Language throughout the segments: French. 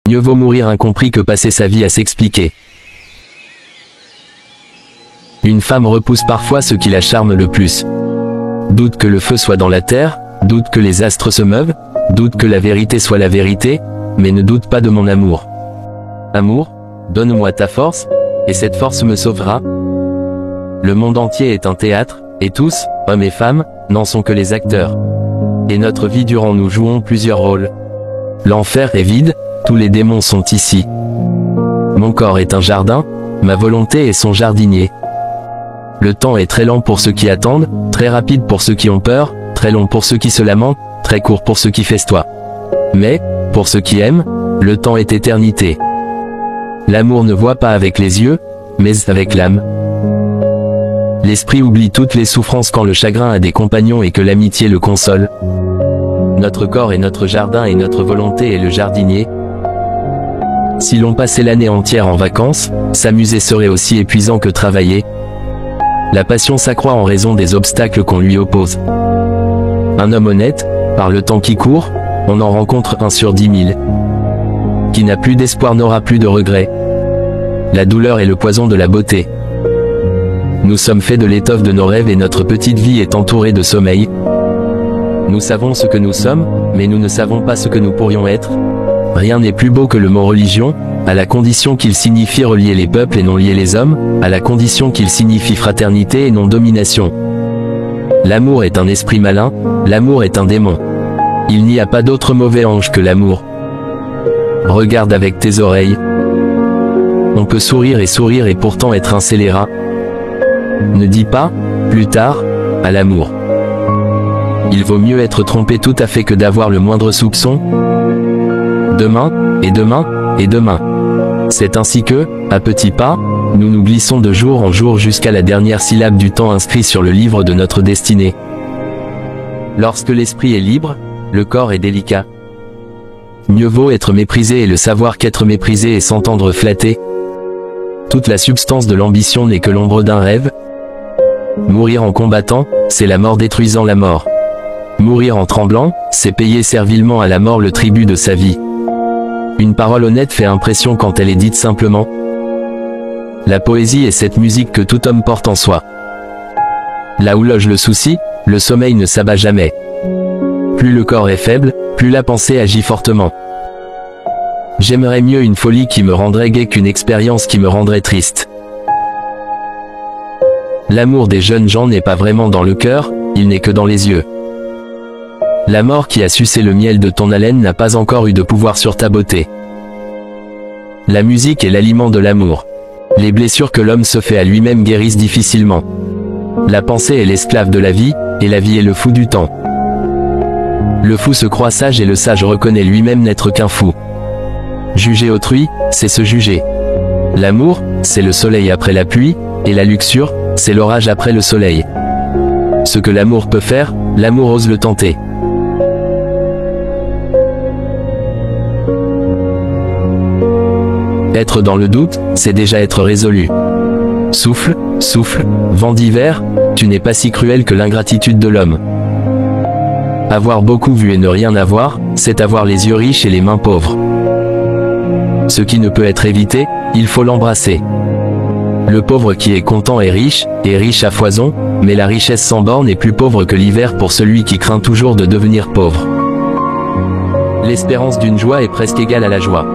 Mieux vaut mourir incompris que passer sa vie à s'expliquer. Une femme repousse parfois ce qui la charme le plus. Doute que le feu soit dans la terre, doute que les astres se meuvent, doute que la vérité soit la vérité, mais ne doute pas de mon amour. Amour, donne-moi ta force, et cette force me sauvera. Le monde entier est un théâtre, et tous, hommes et femmes, n'en sont que les acteurs. Et notre vie durant nous jouons plusieurs rôles. L'enfer est vide, tous les démons sont ici. Mon corps est un jardin, ma volonté est son jardinier. Le temps est très lent pour ceux qui attendent, très rapide pour ceux qui ont peur, très long pour ceux qui se lamentent, très court pour ceux qui festoient. Mais, pour ceux qui aiment, le temps est éternité. L'amour ne voit pas avec les yeux, mais avec l'âme. L'esprit oublie toutes les souffrances quand le chagrin a des compagnons et que l'amitié le console. Notre corps est notre jardin et notre volonté est le jardinier. Si l'on passait l'année entière en vacances, s'amuser serait aussi épuisant que travailler. La passion s'accroît en raison des obstacles qu'on lui oppose. Un homme honnête, par le temps qui court, on en rencontre 1 sur 10 000. Qui n'a plus d'espoir n'aura plus de regrets. La douleur est le poison de la beauté. Nous sommes faits de l'étoffe de nos rêves et notre petite vie est entourée de sommeil. Nous savons ce que nous sommes, mais nous ne savons pas ce que nous pourrions être. Rien n'est plus beau que le mot religion, à la condition qu'il signifie relier les peuples et non lier les hommes, à la condition qu'il signifie fraternité et non domination. L'amour est un esprit malin, l'amour est un démon. Il n'y a pas d'autre mauvais ange que l'amour. Regarde avec tes oreilles. On peut sourire et pourtant être un scélérat. Ne dis pas, plus tard, à l'amour. Il vaut mieux être trompé tout à fait que d'avoir le moindre soupçon. Demain, et demain, et demain. C'est ainsi que, à petits pas, nous nous glissons de jour en jour jusqu'à la dernière syllabe du temps inscrit sur le livre de notre destinée. Lorsque l'esprit est libre, le corps est délicat. Mieux vaut être méprisé et le savoir qu'être méprisé et s'entendre flatté. Toute la substance de l'ambition n'est que l'ombre d'un rêve. Mourir en combattant, c'est la mort détruisant la mort. Mourir en tremblant, c'est payer servilement à la mort le tribut de sa vie. Une parole honnête fait impression quand elle est dite simplement. La poésie est cette musique que tout homme porte en soi. Là où loge le souci, le sommeil ne s'abat jamais. Plus le corps est faible, plus la pensée agit fortement. J'aimerais mieux une folie qui me rendrait gai qu'une expérience qui me rendrait triste. L'amour des jeunes gens n'est pas vraiment dans le cœur, il n'est que dans les yeux. La mort qui a sucé le miel de ton haleine n'a pas encore eu de pouvoir sur ta beauté. La musique est l'aliment de l'amour. Les blessures que l'homme se fait à lui-même guérissent difficilement. La pensée est l'esclave de la vie, et la vie est le fou du temps. Le fou se croit sage et le sage reconnaît lui-même n'être qu'un fou. Juger autrui, c'est se juger. L'amour, c'est le soleil après la pluie, et la luxure, c'est l'orage après le soleil. Ce que l'amour peut faire, l'amour ose le tenter. Être dans le doute, c'est déjà être résolu. Souffle, souffle, vent d'hiver, tu n'es pas si cruel que l'ingratitude de l'homme. Avoir beaucoup vu et ne rien avoir, c'est avoir les yeux riches et les mains pauvres. Ce qui ne peut être évité, il faut l'embrasser. Le pauvre qui est content est riche à foison, mais la richesse sans borne est plus pauvre que l'hiver pour celui qui craint toujours de devenir pauvre. L'espérance d'une joie est presque égale à la joie.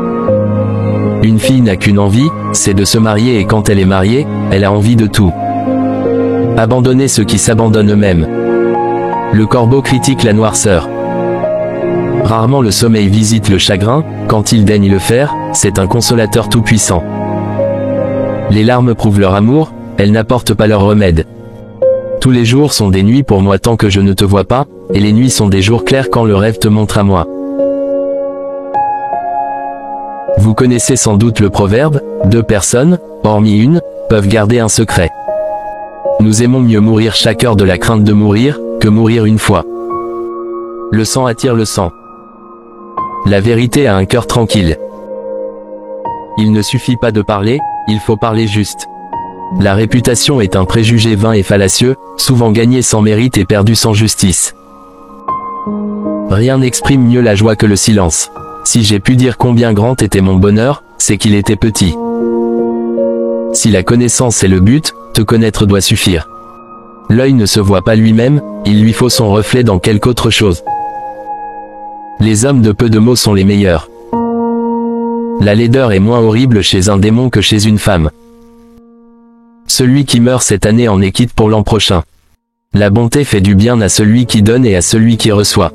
Une fille n'a qu'une envie, c'est de se marier et quand elle est mariée, elle a envie de tout. Abandonner ceux qui s'abandonnent eux-mêmes. Le corbeau critique la noirceur. Rarement le sommeil visite le chagrin, quand il daigne le faire, c'est un consolateur tout-puissant. Les larmes prouvent leur amour, elles n'apportent pas leur remède. Tous les jours sont des nuits pour moi tant que je ne te vois pas, et les nuits sont des jours clairs quand le rêve te montre à moi. Vous connaissez sans doute le proverbe, 2 personnes, hormis une, peuvent garder un secret. Nous aimons mieux mourir chaque heure de la crainte de mourir, que mourir une fois. Le sang attire le sang. La vérité a un cœur tranquille. Il ne suffit pas de parler, il faut parler juste. La réputation est un préjugé vain et fallacieux, souvent gagné sans mérite et perdu sans justice. Rien n'exprime mieux la joie que le silence. Si j'ai pu dire combien grand était mon bonheur, c'est qu'il était petit. Si la connaissance est le but, te connaître doit suffire. L'œil ne se voit pas lui-même, il lui faut son reflet dans quelque autre chose. Les hommes de peu de mots sont les meilleurs. La laideur est moins horrible chez un démon que chez une femme. Celui qui meurt cette année en est quitte pour l'an prochain. La bonté fait du bien à celui qui donne et à celui qui reçoit.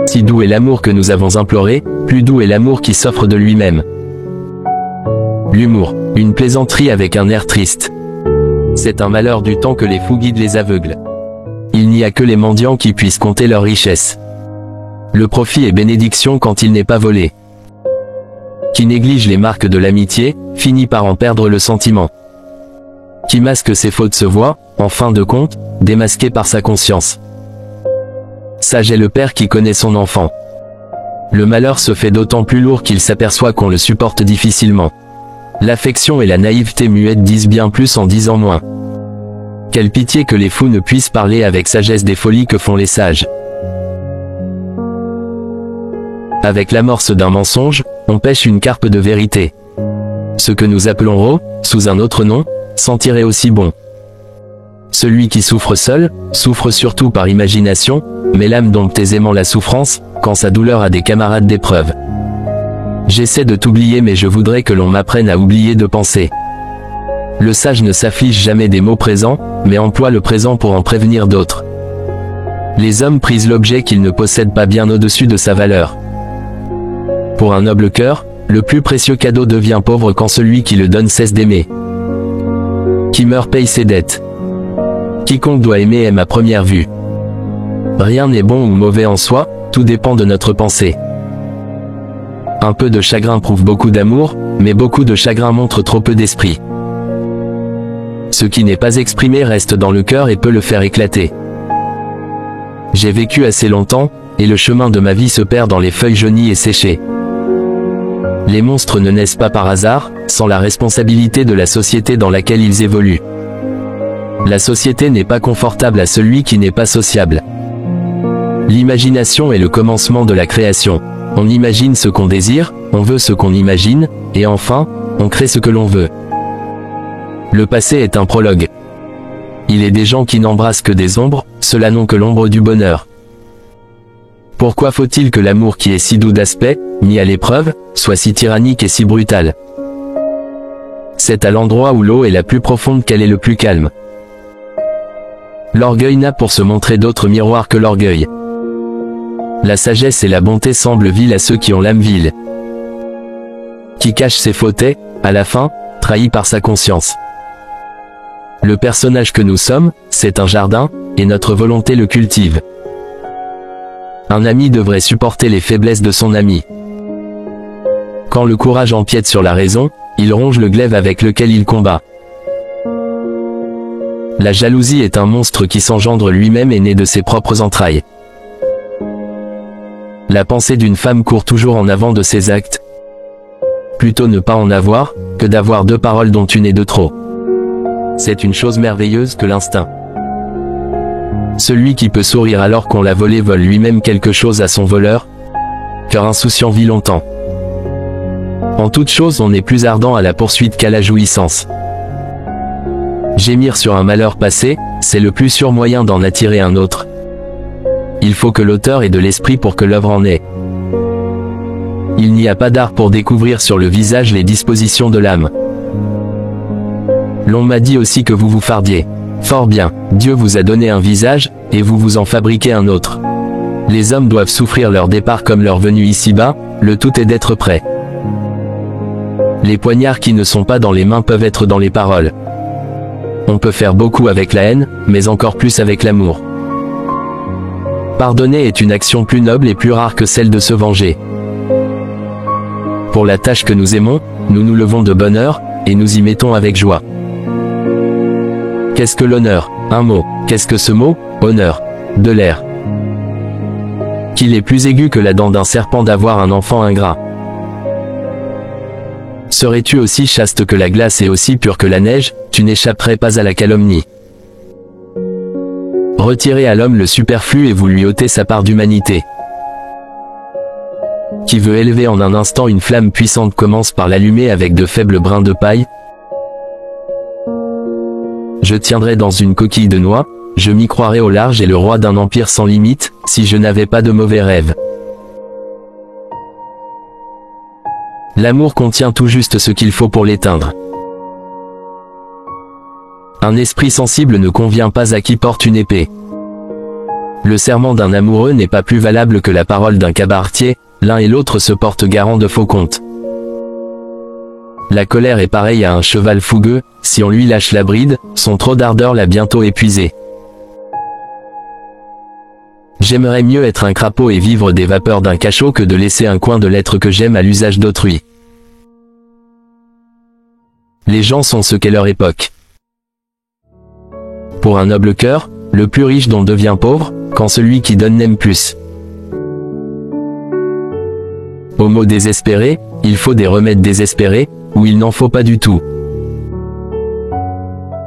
Si doux est l'amour que nous avons imploré, plus doux est l'amour qui s'offre de lui-même. L'humour, une plaisanterie avec un air triste. C'est un malheur du temps que les fous guident les aveugles. Il n'y a que les mendiants qui puissent compter leur richesse. Le profit est bénédiction quand il n'est pas volé. Qui néglige les marques de l'amitié, finit par en perdre le sentiment. Qui masque ses fautes se voit, en fin de compte, démasqué par sa conscience. Sage est le père qui connaît son enfant. Le malheur se fait d'autant plus lourd qu'il s'aperçoit qu'on le supporte difficilement. L'affection et la naïveté muette disent bien plus en disant moins. Quelle pitié que les fous ne puissent parler avec sagesse des folies que font les sages. Avec l'amorce d'un mensonge, on pêche une carpe de vérité. Ce que nous appelons ro, sous un autre nom, sentirait aussi bon. Celui qui souffre seul, souffre surtout par imagination, mais l'âme dompte aisément la souffrance, quand sa douleur a des camarades d'épreuve. J'essaie de t'oublier mais je voudrais que l'on m'apprenne à oublier de penser. Le sage ne s'afflige jamais des mots présents, mais emploie le présent pour en prévenir d'autres. Les hommes prisent l'objet qu'ils ne possèdent pas bien au-dessus de sa valeur. Pour un noble cœur, le plus précieux cadeau devient pauvre quand celui qui le donne cesse d'aimer. Qui meurt paye ses dettes. Quiconque doit aimer aime à première vue. Rien n'est bon ou mauvais en soi, tout dépend de notre pensée. Un peu de chagrin prouve beaucoup d'amour, mais beaucoup de chagrin montre trop peu d'esprit. Ce qui n'est pas exprimé reste dans le cœur et peut le faire éclater. J'ai vécu assez longtemps, et le chemin de ma vie se perd dans les feuilles jaunies et séchées. Les monstres ne naissent pas par hasard, sans la responsabilité de la société dans laquelle ils évoluent. La société n'est pas confortable à celui qui n'est pas sociable. L'imagination est le commencement de la création. On imagine ce qu'on désire, on veut ce qu'on imagine, et enfin, on crée ce que l'on veut. Le passé est un prologue. Il est des gens qui n'embrassent que des ombres, ceux-là n'ont que l'ombre du bonheur. Pourquoi faut-il que l'amour qui est si doux d'aspect, mis à l'épreuve, soit si tyrannique et si brutal? C'est à l'endroit où l'eau est la plus profonde qu'elle est le plus calme. L'orgueil n'a pour se montrer d'autre miroir que l'orgueil. La sagesse et la bonté semblent viles à ceux qui ont l'âme vile. Qui cache ses fautes est, à la fin, trahi par sa conscience. Le personnage que nous sommes, c'est un jardin, et notre volonté le cultive. Un ami devrait supporter les faiblesses de son ami. Quand le courage empiète sur la raison, il ronge le glaive avec lequel il combat. La jalousie est un monstre qui s'engendre lui-même et naît de ses propres entrailles. La pensée d'une femme court toujours en avant de ses actes. Plutôt ne pas en avoir, que d'avoir deux paroles dont une est de trop. C'est une chose merveilleuse que l'instinct. Celui qui peut sourire alors qu'on l'a volé vole lui-même quelque chose à son voleur. Cœur insouciant vit longtemps. En toute chose on est plus ardent à la poursuite qu'à la jouissance. Gémir sur un malheur passé, c'est le plus sûr moyen d'en attirer un autre. Il faut que l'auteur ait de l'esprit pour que l'œuvre en ait. Il n'y a pas d'art pour découvrir sur le visage les dispositions de l'âme. L'on m'a dit aussi que vous vous fardiez. Fort bien, Dieu vous a donné un visage, et vous vous en fabriquez un autre. Les hommes doivent souffrir leur départ comme leur venue ici-bas, le tout est d'être prêt. Les poignards qui ne sont pas dans les mains peuvent être dans les paroles. On peut faire beaucoup avec la haine, mais encore plus avec l'amour. Pardonner est une action plus noble et plus rare que celle de se venger. Pour la tâche que nous aimons, nous nous levons de bonne heure, et nous y mettons avec joie. Qu'est-ce que l'honneur? Un mot. Qu'est-ce que ce mot? Honneur. De l'air. Qu'il est plus aigu que la dent d'un serpent d'avoir un enfant ingrat. Serais-tu aussi chaste que la glace et aussi pur que la neige, tu n'échapperais pas à la calomnie. Retirez à l'homme le superflu et vous lui ôtez sa part d'humanité. Qui veut élever en un instant une flamme puissante commence par l'allumer avec de faibles brins de paille. Je tiendrai dans une coquille de noix, je m'y croirais au large et le roi d'un empire sans limite, si je n'avais pas de mauvais rêves. L'amour contient tout juste ce qu'il faut pour l'éteindre. Un esprit sensible ne convient pas à qui porte une épée. Le serment d'un amoureux n'est pas plus valable que la parole d'un cabaretier, l'un et l'autre se portent garant de faux comptes. La colère est pareille à un cheval fougueux, si on lui lâche la bride, son trop d'ardeur l'a bientôt épuisé. J'aimerais mieux être un crapaud et vivre des vapeurs d'un cachot que de laisser un coin de l'être que j'aime à l'usage d'autrui. Les gens sont ce qu'est leur époque. Pour un noble cœur, le plus riche dont devient pauvre, quand celui qui donne n'aime plus. Au mot désespéré, il faut des remèdes désespérés, ou il n'en faut pas du tout.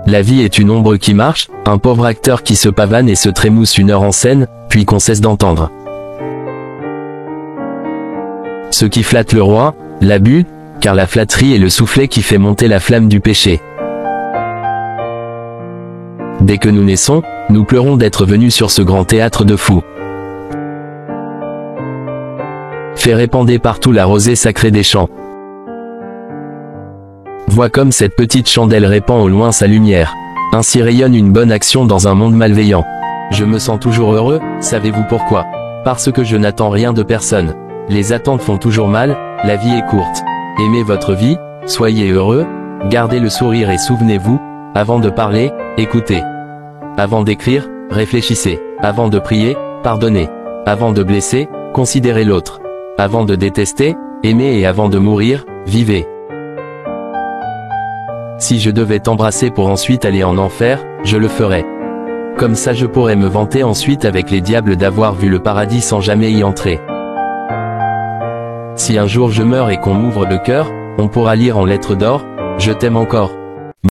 La vie est une ombre qui marche, un pauvre acteur qui se pavane et se trémousse une heure en scène, puis qu'on cesse d'entendre. Ce qui flatte le roi, l'abus, car la flatterie est le soufflet qui fait monter la flamme du péché. Dès que nous naissons, nous pleurons d'être venus sur ce grand théâtre de fous. Fais répandre partout la rosée sacrée des champs. Vois comme cette petite chandelle répand au loin sa lumière. Ainsi rayonne une bonne action dans un monde malveillant. Je me sens toujours heureux, savez-vous pourquoi? Parce que je n'attends rien de personne. Les attentes font toujours mal, la vie est courte. Aimez votre vie, soyez heureux, gardez le sourire et souvenez-vous, avant de parler, écoutez. Avant d'écrire, réfléchissez. Avant de prier, pardonnez. Avant de blesser, considérez l'autre. Avant de détester, aimez et avant de mourir, vivez. Si je devais t'embrasser pour ensuite aller en enfer, je le ferais. Comme ça je pourrais me vanter ensuite avec les diables d'avoir vu le paradis sans jamais y entrer. Si un jour je meurs et qu'on m'ouvre le cœur, on pourra lire en lettres d'or, je t'aime encore.